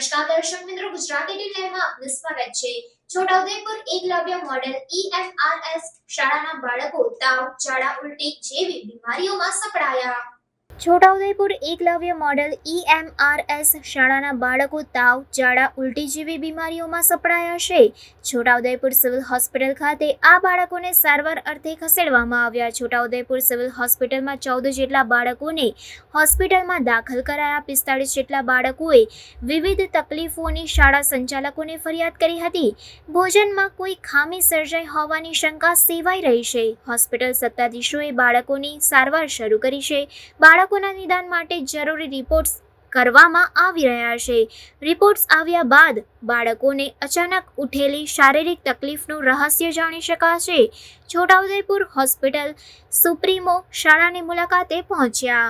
નમસ્કાર દર્શક મિત્રો, ગુજરાતી ટીવીમાં આપનું સ્વાગત છે। છોટાઉદેપુર એકલવ્ય મોડેલ EMRS શાળાના બાળકો તાવ, ઝાડા, ઉલટી જેવી બીમારીઓમાં સપડાયા। છોટાઉદેપુર એકલવ્ય મોડેલ EMRS શાળાના બાળકો તાવ, ઝાડા, ઉલટી જેવી બીમારીઓમાં સપડાયા છે। છોટાઉદેપુર સિવિલ હોસ્પિટલ ખાતે આ બાળકોને સારવાર અર્થે ખસેડવામાં આવ્યા। છોટાઉદેપુર સિવિલ હોસ્પિટલમાં 14 જેટલા બાળકોને હોસ્પિટલમાં દાખલ કરાયા। 45 જેટલા બાળકોએ વિવિધ તકલીફોની શાળા સંચાલકોને ફરિયાદ કરી હતી। ભોજનમાં કોઈ ખામી સર્જાઈ હોવાની શંકા સેવાઈ રહી છે। હોસ્પિટલ સત્તાધીશોએ બાળકોની સારવાર શરૂ કરી છે। બાળકોના નિદાન માટે જરૂરી રિપોર્ટ્સ કરવામાં આવી રહ્યા છે। રિપોર્ટ્સ આવ્યા બાદ બાળકોને અચાનક ઉઠેલી શારીરિક તકલીફનું રહસ્ય જાણી શકાશે। છોટાઉદેપુર હોસ્પિટલ સુપ્રીમો શાળાની મુલાકાતે પહોંચ્યા।